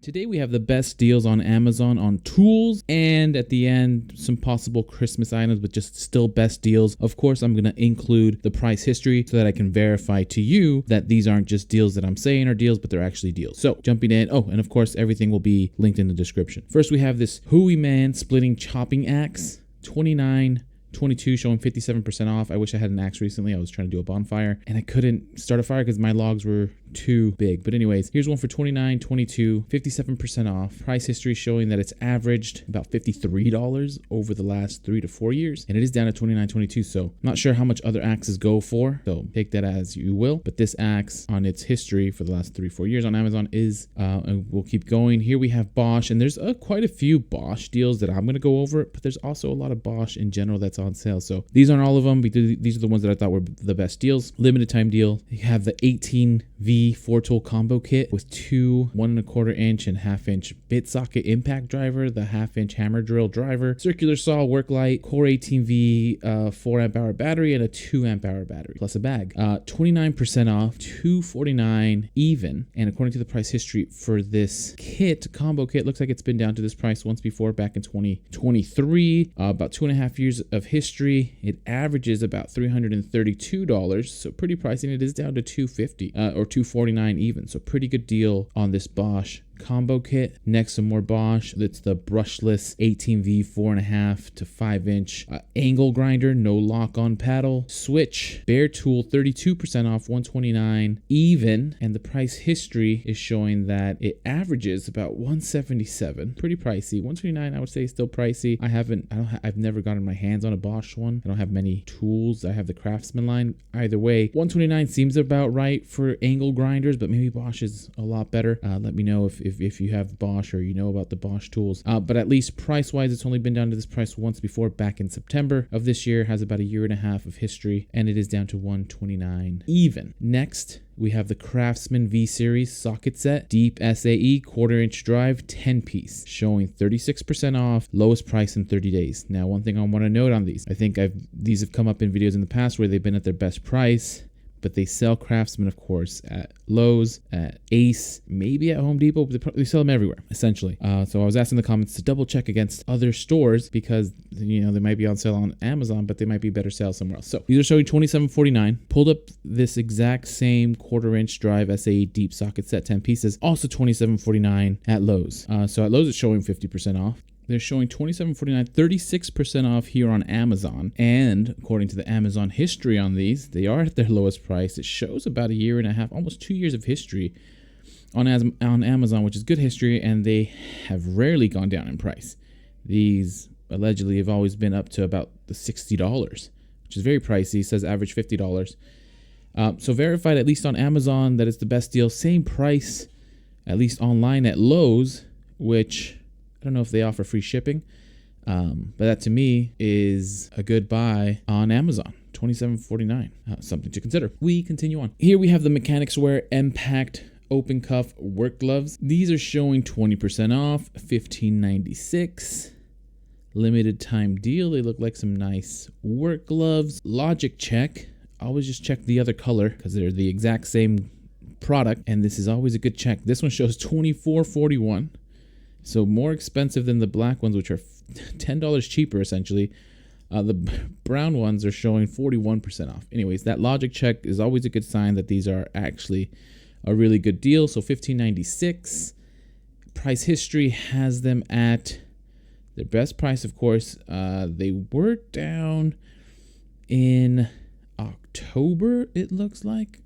Today we have the best deals on Amazon on tools, and at the end some possible Christmas items, but just still best deals. Of course, I'm going to include the price history so that I can verify to you that these aren't just deals that I'm saying are deals, but they're actually deals. So jumping in, and of course everything will be linked in the description. First we have this Hooyman splitting chopping axe, $29.22, showing 57% off. I wish I had an axe recently. I was trying to do a bonfire and I couldn't start a fire because my logs were too big. But anyways, here's one for $29.22, 57% off. Price history showing that it's averaged about $53 over the last 3 to 4 years, and it is down at $29.22. So not sure how much other axes go for, so take that as you will. But this axe on its history for the last 3-4 years on Amazon is, and we'll keep going. Here we have BOSCH, and there's quite a few BOSCH deals that I'm going to go over, but there's also a lot of BOSCH in general that's on sale. So these aren't all of them. These are the ones that I thought were the best deals. Limited time deal. You have the 18V 4-tool combo kit with two 1¼ inch and 1/2 inch bit socket impact driver, the 1/2 inch hammer drill driver, circular saw, work light, Core 18V 4 amp hour battery, and a 2 amp hour battery plus a bag. 29% off, $249 even. And according to the price history for this combo kit, looks like it's been down to this price once before back in 2023. About 2.5 years of history. It averages about $332, so pretty pricey. And it is down to $250 or $249 even, so pretty good deal on this BOSCH combo kit. Next, some more BOSCH. That's the Brushless 18V 4.5 to 5 inch angle grinder, no lock on paddle. Switch bare tool, 32% off, $129 even, and the price history is showing that it averages about $177. Pretty pricey. $129 I would say is still pricey. I've never gotten my hands on a BOSCH one. I don't have many tools. I have the CRAFTSMAN line. Either way, $129 seems about right for angle grinders, but maybe BOSCH is a lot better. Let me know if you have BOSCH or you know about the BOSCH tools. But at least price wise, it's only been down to this price once before back in September of this year. Has about 1.5 years of history, and it is down to $129 even. Next, we have the CRAFTSMAN V-Series socket set, deep SAE 1/4 inch drive, 10 piece, showing 36% off, lowest price in 30 days. Now, one thing I want to note on these, I think these have come up in videos in the past where they've been at their best price, but they sell CRAFTSMAN, of course, at Lowe's, at Ace, maybe at Home Depot, but they sell them everywhere, essentially. So I was asked in the comments to double check against other stores because, they might be on sale on Amazon, but they might be better sales somewhere else. So these are showing $27.49. Pulled up this exact same 1/4 inch drive SAE deep socket set, 10 pieces, also $27.49 at Lowe's. So at Lowe's, it's showing 50% off. They're showing $27.49, 36% off here on Amazon. And according to the Amazon history on these, they are at their lowest price. It shows about 1.5 years, almost 2 years of history on Amazon, which is good history, and they have rarely gone down in price. These allegedly have always been up to about the $60, which is very pricey. It says average $50. So verified at least on Amazon that it's the best deal. Same price, at least online at Lowe's, which I don't know if they offer free shipping, but that to me is a good buy on Amazon. $27.49, something to consider. We continue on. Here we have the Mechanix Wear M-Pact open cuff work gloves. These are showing 20% off, $15.96. Limited time deal. They look like some nice work gloves. Logic check. Always just check the other color because they're the exact same product, and this is always a good check. This one shows $24.41. So more expensive than the black ones, which are $10 cheaper, essentially. The brown ones are showing 41% off. Anyways, that logic check is always a good sign that these are actually a really good deal. So $15.96. Price history has them at their best price, of course. They were down in October, it looks like.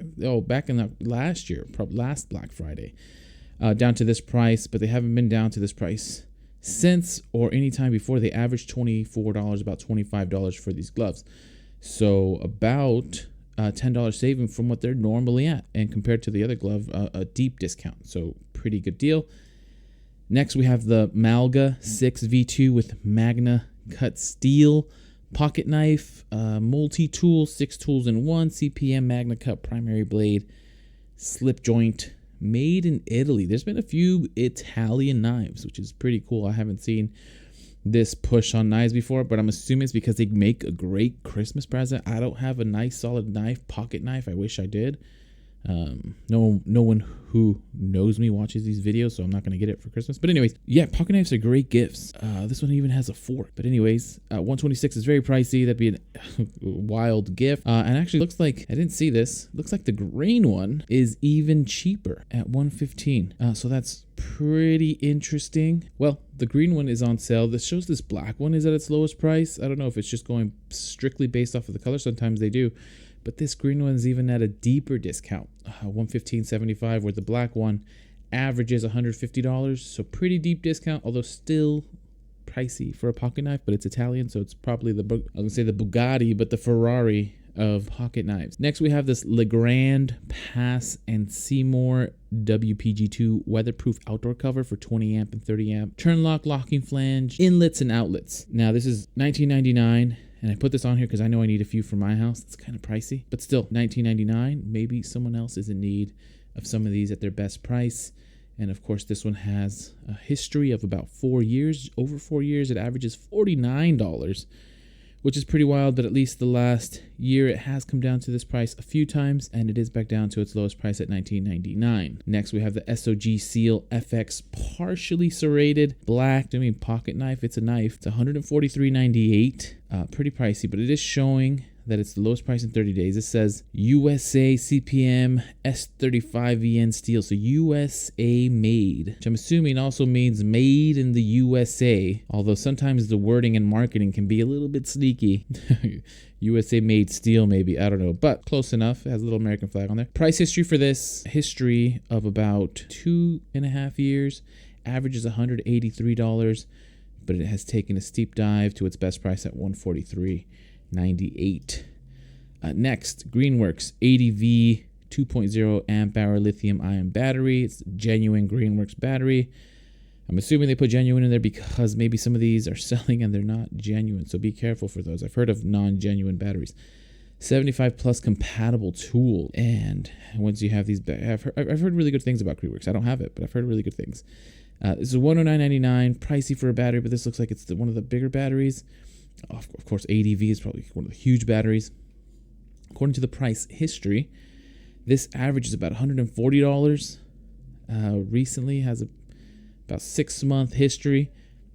Back in the last year, probably last Black Friday. Down to this price, but they haven't been down to this price since or any time before. They averaged $24, about $25 for these gloves. So about $10 saving from what they're normally at, and compared to the other glove, a deep discount. So pretty good deal. Next, we have the MALGA 6V2 with MagnaCut steel pocket knife, multi-tool, 6 tools in 1, CPM MagnaCut primary blade, slip joint, made in Italy. There's been a few Italian knives, which is pretty cool. I haven't seen this push on knives before, but I'm assuming it's because they make a great Christmas present. I don't have a nice solid knife, pocket knife. I wish I did, No one who knows me watches these videos, so I'm not going to get it for Christmas. But anyways, yeah, pocket knives are great gifts. This one even has a fork. But anyways, 126 is very pricey. That'd be a wild gift. And actually looks like, I didn't see this, looks like the grain one is even cheaper at 115. So that's pretty interesting. Well, the green one is on sale. This shows this black one is at its lowest price. I don't know if it's just going strictly based off of the color. Sometimes they do. But this green one's even at a deeper discount, $115.75, where the black one averages $150. So pretty deep discount, although still pricey for a pocket knife, but it's Italian, so it's probably I was gonna say the Bugatti, but the Ferrari of pocket knives. Next, we have this Legrand Pass and Seymour WPG2 weatherproof outdoor cover for 20 amp and 30 amp. Turn lock, locking flange, inlets and outlets. Now, this is $19.99. And I put this on here because I know I need a few for my house. It's kind of pricey, but still $19.99. Maybe someone else is in need of some of these at their best price. And of course, this one has a history of about 4 years. Over 4 years, it averages $49, which is pretty wild. But at least the last year, it has come down to this price a few times, and it is back down to its lowest price at $19.99. Next, we have the SOG Seal FX partially serrated black. I mean, pocket knife. It's a knife. It's $143.98. Pretty pricey, but it is showing that it's the lowest price in 30 days. It says USA CPM S35VN steel, so USA made, which I'm assuming also means made in the USA, although sometimes the wording and marketing can be a little bit sneaky. USA made steel, maybe, I don't know, but close enough. It has a little American flag on there. Price history for this, history of about 2.5 years, averages $183, but it has taken a steep dive to its best price at $143.98. Next, Greenworks 80V 2.0 amp hour lithium-ion battery. It's a genuine Greenworks battery. I'm assuming they put genuine in there because maybe some of these are selling and they're not genuine, so be careful for those. I've heard of non-genuine batteries. 75 plus compatible tool, and once you have these, I've heard really good things about Greenworks. I don't have it, but I've heard really good things. This is $109.99, pricey for a battery, but this looks like it's one of the bigger batteries. Of course, ADV is probably one of the huge batteries. According to the price history, this averages about $140. Recently has about 6-month history,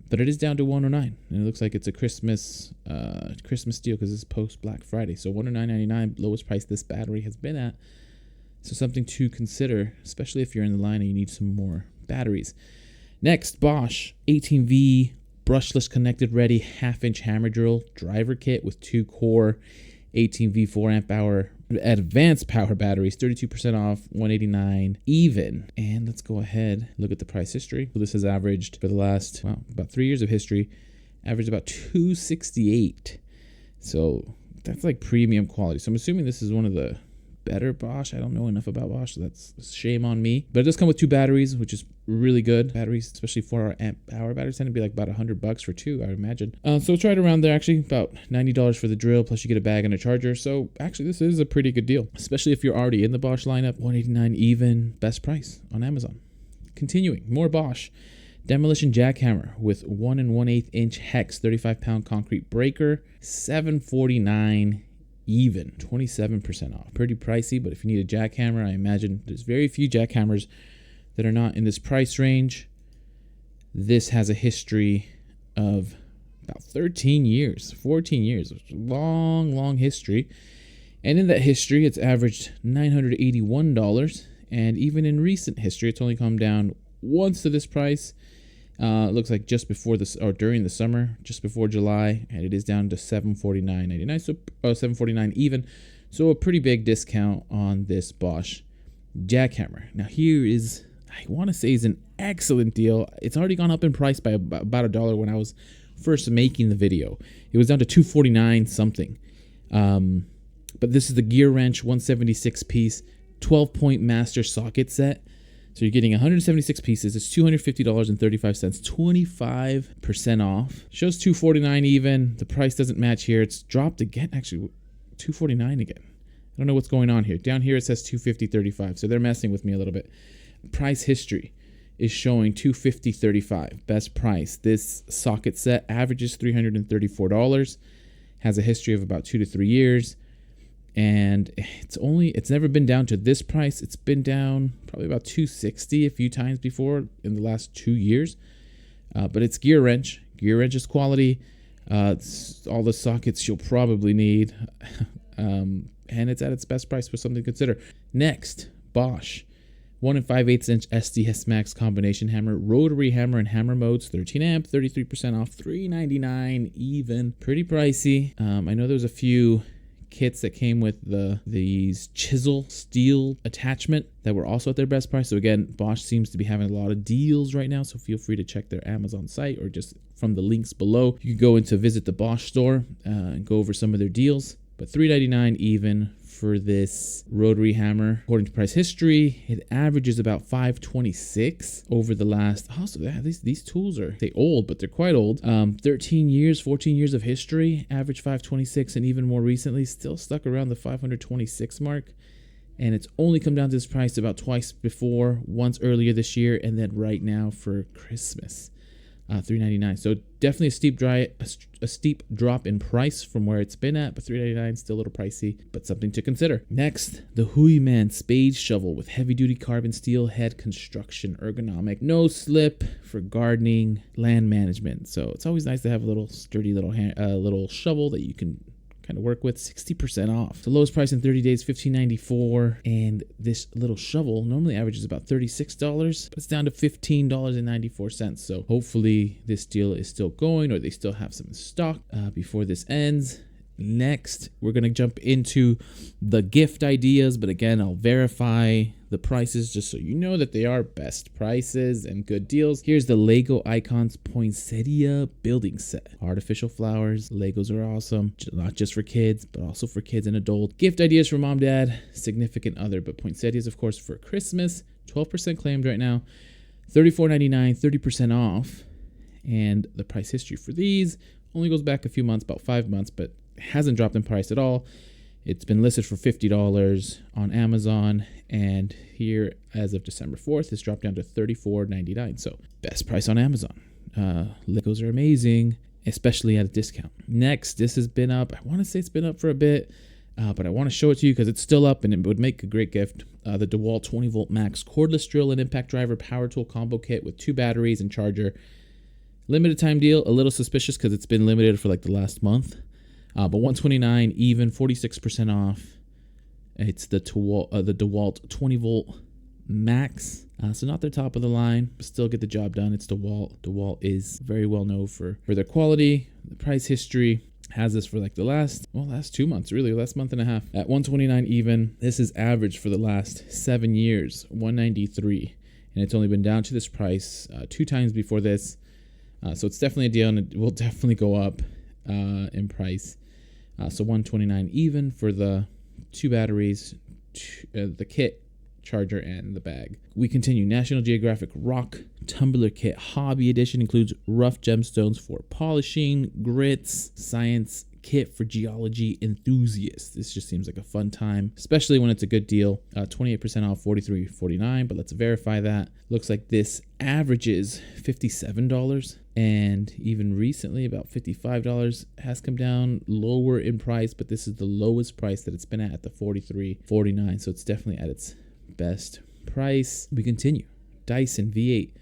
but it is down to $109, and it looks like it's a Christmas deal because it's post Black Friday. So $109.99, lowest price this battery has been at. So something to consider, especially if you're in the line and you need some more batteries. Next, Bosch 18V brushless connected ready 1/2-inch hammer drill driver kit with 2-core 18V 4 amp hour advanced power batteries, 32% off, $189 even. And let's go ahead, look at the price history. So this has averaged for the last, about 3 years of history, averaged about $268. So that's like premium quality. So I'm assuming this is one of the better Bosch. I don't know enough about Bosch, so that's shame on me. But it does come with 2 batteries, which is really good. Batteries, especially 4 amp hour batteries, tend to be like about $100 for 2, I would imagine. So it's right around there, actually, about $90 for the drill, plus you get a bag and a charger. So actually, this is a pretty good deal, especially if you're already in the Bosch lineup. $189 even, best price on Amazon. Continuing, more Bosch. Demolition jackhammer with 1 1/8 inch hex 35-pound concrete breaker, $749 even, 27% off. Pretty pricey, but if you need a jackhammer, I imagine there's very few jackhammers that are not in this price range. This has a history of about 13 years, 14 years, long history. And in that history, it's averaged $981. And even in recent history, it's only come down once to this price. It looks like just before this, or during the summer, just before July, and it is down to $749.99. So $749 even. So a pretty big discount on this Bosch jackhammer. Now here is, I want to say, is an excellent deal. It's already gone up in price by about $1 when I was first making the video. It was down to $249 something. But this is the GEARWRENCH 176 piece 12-point master socket set. So you're getting 176 pieces. It's $250.35, 25% off. Shows $249 even. The price doesn't match here. It's dropped again. Actually, $249 again. I don't know what's going on here. Down here it says $250.35. So they're messing with me a little bit. Price history is showing $250.35. Best price. This socket set averages $334. Has a history of about 2 to 3 years. and it's never been down to this price. It's been down probably about $260 a few times before in the last 2 years. But it's GEARWRENCH. GEARWRENCH is quality. All the sockets you'll probably need. And it's at its best price for something to consider. Next, BOSCH. 1 5/8 inch SDS-Max combination hammer, rotary hammer and hammer modes, 13 amp, 33% off, $399 even. Pretty pricey. I know there's a few kits that came with these chisel steel attachment that were also at their best price. So again, BOSCH seems to be having a lot of deals right now, so feel free to check their Amazon site or just from the links below. You can go in to visit the BOSCH store and go over some of their deals. But $399 even for this rotary hammer. According to price history, it averages about $526 over the last. Also, these tools are old, but they're quite old. 13 years, 14 years of history, average $526, and even more recently, still stuck around the $526 mark. And it's only come down to this price about twice before, once earlier this year, and then right now for Christmas. $399. So definitely a steep drop in price from where it's been at, but $399 still a little pricey, but something to consider. Next, the Hooyman Spade shovel with heavy-duty carbon steel head construction, ergonomic, no slip for gardening, land management. So it's always nice to have a little sturdy little shovel that you can kind of work with. 60% off. The lowest price in 30 days, $15.94. And this little shovel normally averages about $36, but it's down to $15.94. So hopefully this deal is still going, or they still have some in stock before this ends. Next, we're going to jump into the gift ideas, but again, I'll verify the prices just so you know that they are best prices and good deals. Here's the Lego Icons Poinsettia building set. Artificial flowers. Legos are awesome, not just for kids, but also for kids and adults. Gift ideas for mom, dad, significant other, but poinsettias, of course, for Christmas. 12% claimed right now. $34.99, 30% off. And the price history for these only goes back a few months, about 5 months, but hasn't dropped in price at all. It's been listed for $50 on Amazon, and here as of December 4th, it's dropped down to $34.99. So best price on Amazon. Legos are amazing, especially at a discount. Next, this has been up. I want to say it's been up for a bit, but I want to show it to you because it's still up and it would make a great gift. The DEWALT 20-volt max cordless drill and impact driver power tool combo kit with 2 batteries and charger. Limited time deal. A little suspicious because it's been limited for like the last month. But $129 even, 46% off. It's the DEWALT 20-volt max. So not their top of the line, but still get the job done. It's DEWALT. DEWALT is very well known for their quality. The price history has this for like the last 2 months, really, last month and a half. At $129 even. This is average for the last 7 years, $193. And it's only been down to this price 2 times before this. So it's definitely a deal, and it will definitely go up in price. So $129 even for the 2 batteries, the kit, charger, and the bag. We continue. National Geographic Rock Tumbler Kit Hobby Edition includes rough gemstones for polishing, grits, science kit for geology enthusiasts. This just seems like a fun time, especially when it's a good deal. 28% off, $43.49, but let's verify that. Looks like this averages $57, and even recently about $55. Has come down lower in price, but this is the lowest price that it's been at the $43.49, so it's definitely at its best price. We continue. Dyson V8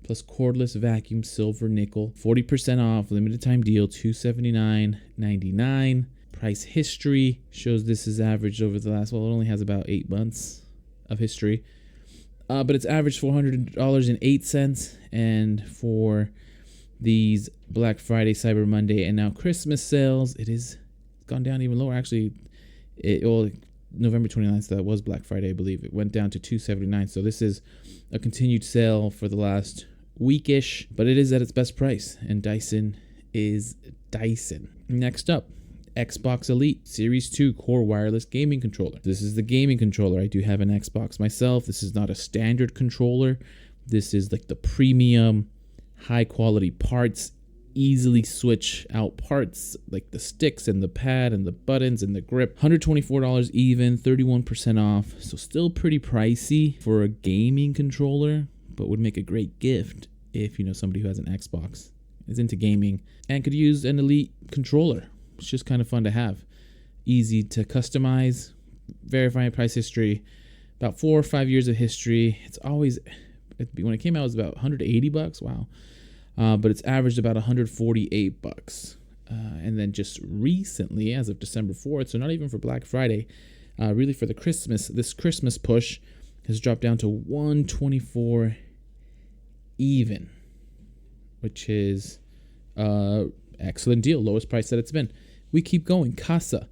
plus cordless vacuum silver nickel, 40% off, limited time deal, $279.99. Price history shows this is averaged over the last, it only has about 8 months of history, but it's averaged $400.08. And for these Black Friday, Cyber Monday, and now Christmas sales, it's gone down even lower. Actually, November 29th, so that was Black Friday, I believe. It went down to $279. So this is a continued sale for the last weekish, but it is at its best price, and Dyson is Dyson. Next up, Xbox Elite Series 2 Core Wireless Gaming Controller. This is the gaming controller. I do have an Xbox myself. This is not a standard controller. This is like the premium, high quality parts, easily switch out parts like the sticks and the pad and the buttons and the grip. $124 even, 31% off. So still pretty pricey for a gaming controller, but would make a great gift if you know somebody who has an Xbox, is into gaming, and could use an Elite controller. It's just kind of fun to have. easy to customize. Verifying price history, about 4 or 5 years of history. It's always, when it came out, it was about $180. Wow. But it's averaged about $148. And then just recently, as of December 4th, so not even for Black Friday, really for this Christmas push, has dropped down to $124 even, which is excellent deal, lowest price that it's been. We keep going. Casa.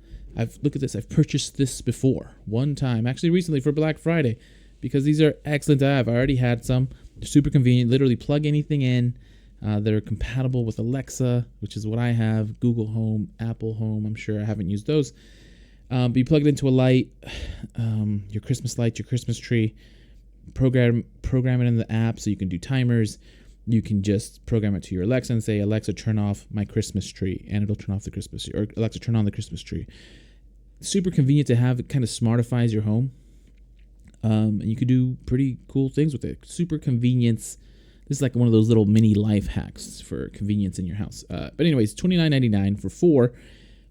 Look at this. I've purchased this before one time, actually recently for Black Friday, because these are excellent to have. I already had some. They're super convenient. Literally plug anything in. They're compatible with Alexa, which is what I have, Google Home, Apple Home. I'm sure I haven't used those. But you plug it into a light, your Christmas light, your Christmas tree, program it in the app so you can do timers. You can just program it to your Alexa and say, Alexa, turn off my Christmas tree, and it'll turn off the Christmas tree, or Alexa, turn on the Christmas tree. Super convenient to have. It kind of smartifies your home. And you could do pretty cool things with it. Super convenience. This is like one of those little mini life hacks for convenience in your house. But anyways, $29.99 for 4,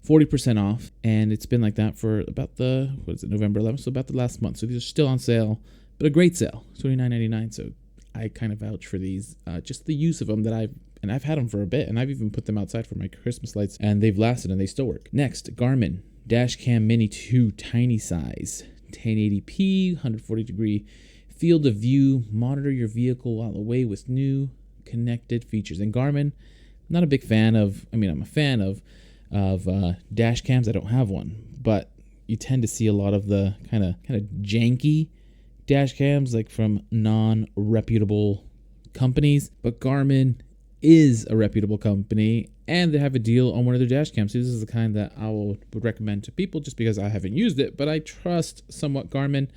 40% off. And it's been like that for about November 11th, so about the last month. So these are still on sale, but a great sale, $29.99. So I kind of vouch for these, just the use of them that I've had them for a bit, and I've even put them outside for my Christmas lights, and they've lasted and they still work. Next, Garmin Dashcam Mini 2 tiny size, 1080p, 140 degree field of view, monitor your vehicle while away with new connected features. And Garmin, not a big fan of, I'm a fan of dash cams. I don't have one, but you tend to see a lot of the kind of janky dash cams, like from non-reputable companies. But Garmin is a reputable company, and they have a deal on one of their dash cams. So this is the kind that I would recommend to people, just because I haven't used it, but I trust somewhat Garmin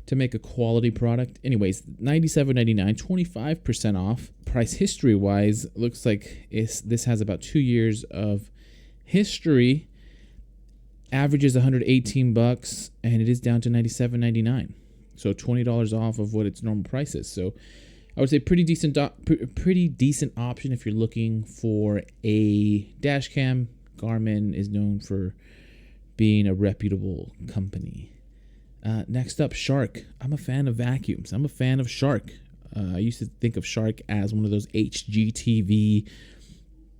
to make a quality product. Anyways, $97.99, 25% off. Price history wise, looks like this has about 2 years of history. Averages $118, and it is down to $97.99. So $20 off of what its normal price is. So I would say pretty decent option if you're looking for a dash cam. Garmin is known for being a reputable company. Next up, Shark. I'm a fan of vacuums. I'm a fan of Shark. I used to think of Shark as one of those HGTV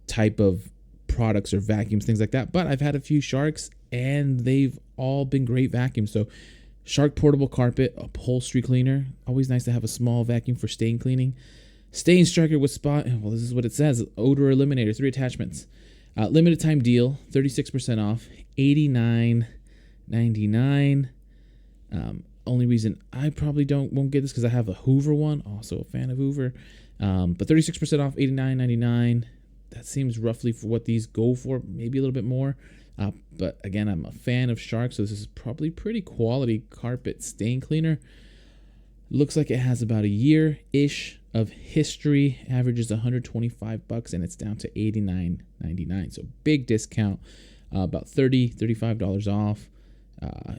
type of products or vacuums, things like that. But I've had a few Sharks, and they've all been great vacuums. So Shark portable carpet, upholstery cleaner. Always nice to have a small vacuum for stain cleaning. Stain striker with spot. Well, this is what it says. Odor eliminator, 3 attachments. Limited time deal, 36% off, $89.99. Only reason I probably won't get this because I have a Hoover one, also a fan of Hoover. But 36% off, $89.99. That seems roughly for what these go for, maybe a little bit more. But again, I'm a fan of Shark, so this is probably pretty quality carpet stain cleaner. Looks like it has about a year-ish of history, averages $125, and it's down to $89.99. So big discount, about $35 off.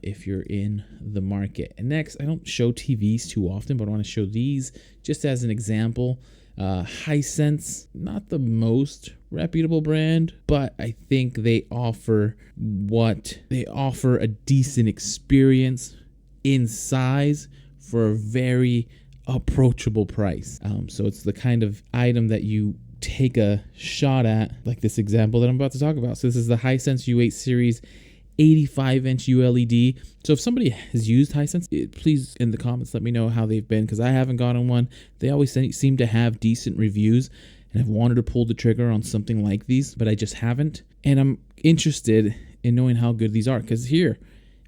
If you're in the market. And next, I don't show TVs too often, but I want to show these just as an example. Hisense, not the most reputable brand, but I think they offer a decent experience in size for a very approachable price. So it's the kind of item that you take a shot at, like this example that I'm about to talk about. So this is the Hisense U8 series 85-inch ULED. So if somebody has used Hisense, please in the comments let me know how they've been, because I haven't gotten one. They always seem to have decent reviews, and I've wanted to pull the trigger on something like these, but I just haven't. And I'm interested in knowing how good these are, because here,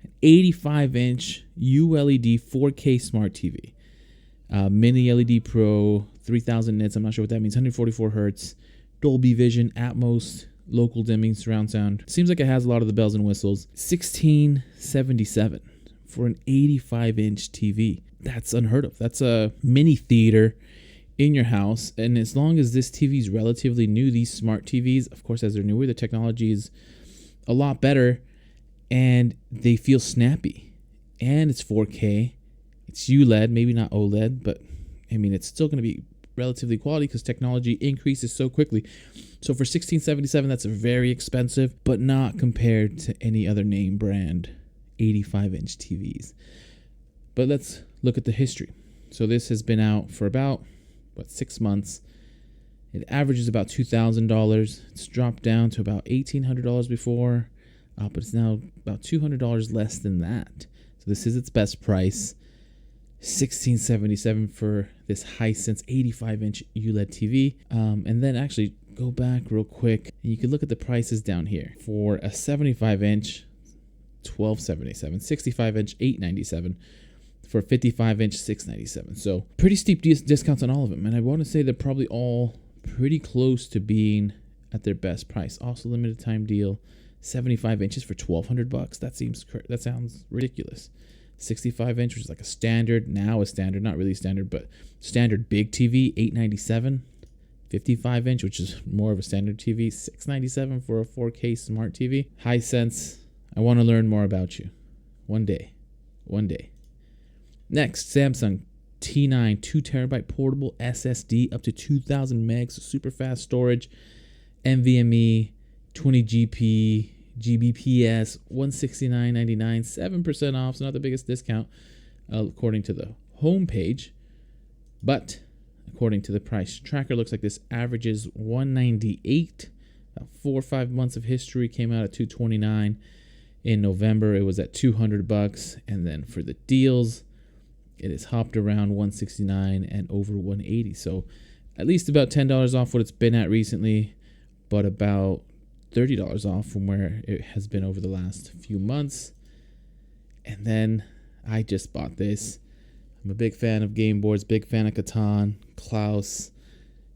an 85-inch ULED 4K smart TV, mini LED Pro, 3000 nits. I'm not sure what that means. 144 hertz, Dolby Vision, Atmos, local dimming, surround sound. Seems like it has a lot of the bells and whistles. $1677 for an 85-inch TV. That's unheard of. That's a mini theater in your house. And as long as this TV is relatively new, these smart TVs, of course, as they're newer, the technology is a lot better, and they feel snappy. And it's 4K. It's ULED, maybe not OLED, but I mean, it's still going to be relatively quality because technology increases so quickly. So for $1677, that's very expensive, but not compared to any other name brand 85-inch TVs. But let's look at the history. So this has been out for about, 6 months. It averages about $2,000. It's dropped down to about $1,800 before, but it's now about $200 less than that. So this is its best price. $1677 for this Hisense 85-inch ULED TV. And then actually go back real quick, and you can look at the prices down here. For a 75-inch, $1,277. 65-inch, $897. For a 55-inch, $697. So pretty steep discounts on all of them. And I want to say they're probably all pretty close to being at their best price. Also limited time deal, 75 inches for $1,200. That sounds ridiculous. 65-inch, which is like a standard, not really standard, but standard big TV, $897. 55-inch, which is more of a standard TV, $697 for a 4K smart TV. Hisense, I want to learn more about you. One day. Next, Samsung T9 2TB portable SSD up to 2,000 megs, super fast storage, NVMe, 20 GBps, $169.99, 7% off, so not the biggest discount according to the homepage, but according to the price tracker, looks like this averages $198. About 4 or 5 months of history, came out at $229. In November, it was at $200, and then for the deals, it has hopped around $169 and over $180. So at least about $10 off what it's been at recently, but about $30 off from where it has been over the last few months. And then I just bought this. I'm a big fan of game boards, big fan of Catan, Klaus.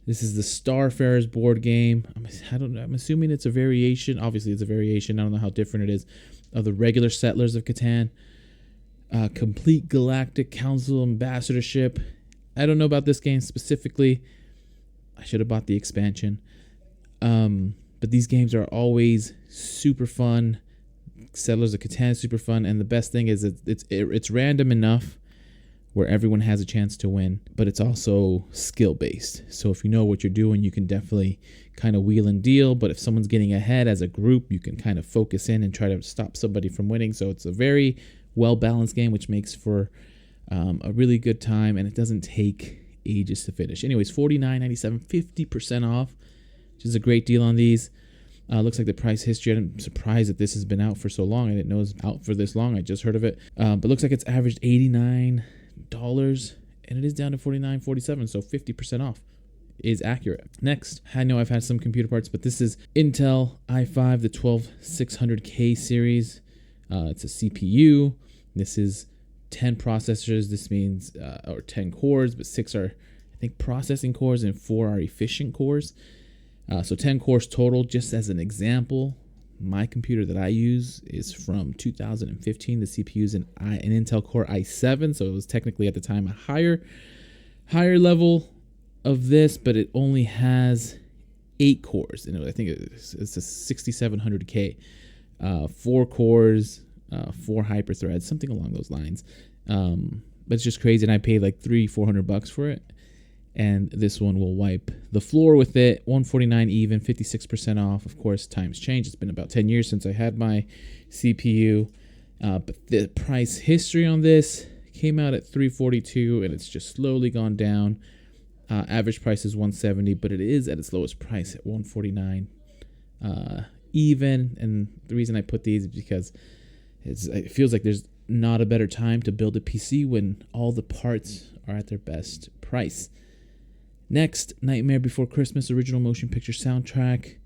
This is the Starfarers board game. I'm assuming it's a variation. Obviously, it's a variation. I don't know how different it is of the regular Settlers of Catan. Complete Galactic Council Ambassadorship. I don't know about this game specifically. I should have bought the expansion. But these games are always super fun. Settlers of Catan is super fun, and the best thing is it's random enough where everyone has a chance to win, but it's also skill based. So if you know what you're doing, you can definitely kind of wheel and deal. But if someone's getting ahead as a group, you can kind of focus in and try to stop somebody from winning. So it's a very well-balanced game, which makes for a really good time, and it doesn't take ages to finish. Anyways, $49.97, 50% off, which is a great deal on these. Looks like the price history, I'm surprised that this has been out for so long. I didn't know it was out for this long. I just heard of it. But looks like it's averaged $89, and it is down to $49.47, so 50% off is accurate. Next, I know I've had some computer parts, but this is Intel i5, the 12600K series. It's a CPU. This is 10 processors. This means, or 10 cores, but 6 are, I think, processing cores and 4 are efficient cores. So 10 cores total. Just as an example, my computer that I use is from 2015. The CPU is an Intel Core i7, so it was technically at the time a higher level of this, but it only has 8 cores. And I think it's a 6700K. 4 cores, 4 hyperthreads, something along those lines. But it's just crazy, and I paid like $300-400 for it. And this one will wipe the floor with it. $149 even, 56% off. Of course, times change. It's been about 10 years since I had my CPU. But the price history on this came out at $342, and it's just slowly gone down. Average price is $170, but it is at its lowest price at $149 even. And the reason I put these is because it feels like there's not a better time to build a PC when all the parts are at their best price. Next, Nightmare Before Christmas original motion picture soundtrack.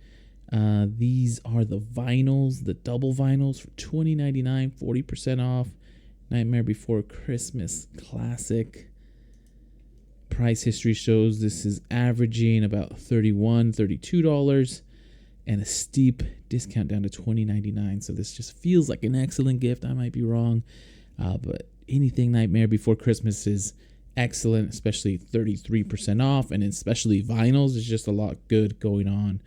These are the vinyls, the double vinyls for $20.99, 40% off. Nightmare Before Christmas classic. Price history shows this is averaging about $32, and a steep discount down to $20.99. So this just feels like an excellent gift. I might be wrong, but anything Nightmare Before Christmas is excellent, especially 33% off, and especially vinyls. There's just a lot good going on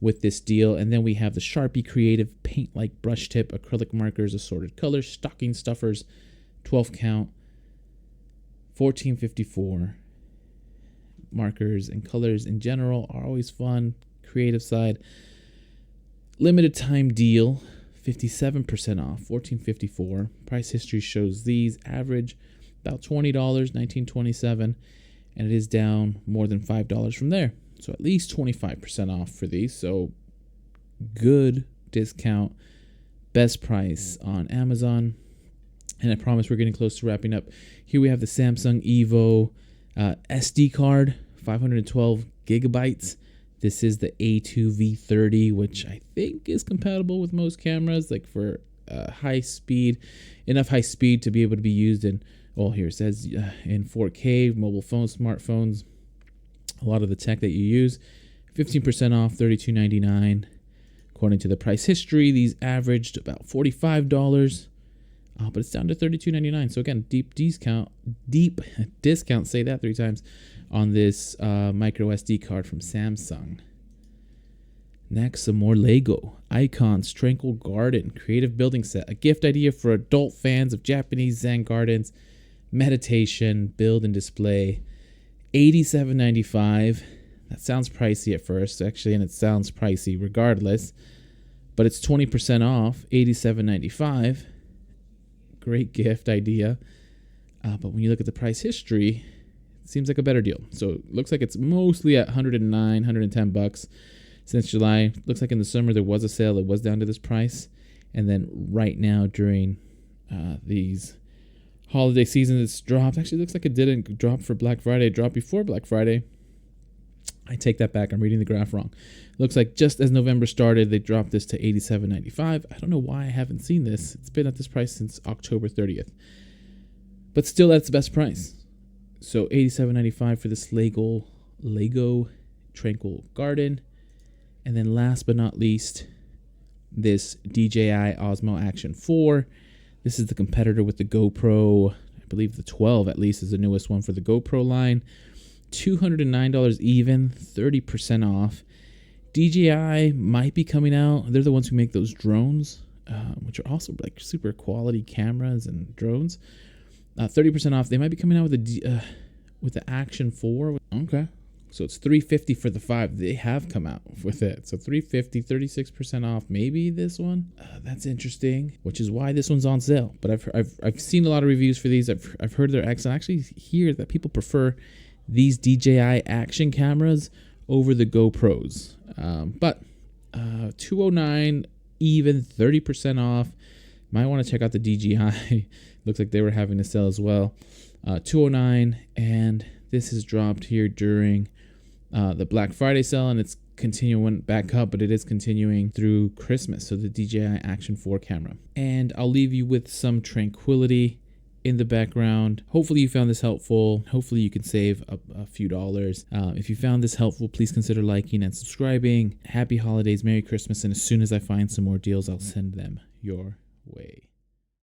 with this deal. And then we have the Sharpie Creative paint-like brush tip, acrylic markers, assorted colors, stocking stuffers, 12 count, $14.54. markers and colors in general are always fun. Creative side. Limited time deal, 57% off, $14.54. Price history shows these average about $20, $19.27, and it is down more than $5 from there. So at least 25% off for these. So good discount, best price on Amazon. And I promise we're getting close to wrapping up. Here we have the Samsung Evo SD card, 512 gigabytes. This is the A2V30, which I think is compatible with most cameras, like for high speed, enough high speed to be able to be used in, well, here it says in 4K, mobile phones, smartphones, a lot of the tech that you use. 15% off, $32.99. According to the price history, these averaged about $45, but it's down to $32.99. So again, deep discount, say that 3 times, on this micro SD card from Samsung. Next, some more Lego. Icon's Tranquil Garden Creative Building Set. A gift idea for adult fans of Japanese Zen gardens, meditation, build and display. $87.95. That sounds pricey at first, actually, and it sounds pricey regardless. But it's 20% off, $87.95. Great gift idea. But when you look at the price history, it seems like a better deal. So it looks like it's mostly at $109, $110 since July. Looks like in the summer there was a sale. It was down to this price. And then right now during these holiday season, it's dropped. Actually, looks like it didn't drop for Black Friday. It dropped before Black Friday. I take that back. I'm reading the graph wrong. Looks like just as November started, they dropped this to $87.95. I don't know why I haven't seen this. It's been at this price since October 30th. But still, that's the best price. So $87.95 for this Lego Tranquil Garden. And then last but not least, this DJI Osmo Action 4. This is the competitor with the GoPro. I believe the 12 at least is the newest one for the GoPro line. $209 even, 30% off. DJI might be coming out. They're the ones who make those drones, which are also like super quality cameras and drones. 30% off. They might be coming out with the Action 4. Okay. So it's $350 for the 5. They have come out with it. So $350, 36% off. Maybe this one. That's interesting, which is why this one's on sale. But I've seen a lot of reviews for these. I've heard they're excellent. I actually hear that people prefer these DJI action cameras over the GoPros. But $209 even, 30% off. Might want to check out the DJI. Looks like they were having a sale as well. $209, and this is dropped here during the Black Friday sale, and it's continuing back up, but it is continuing through Christmas. So the DJI Action 4 camera. And I'll leave you with some tranquility in the background. Hopefully you found this helpful. Hopefully you can save a few dollars. If you found this helpful, please consider liking and subscribing. Happy holidays, Merry Christmas, and as soon as I find some more deals, I'll send them your way.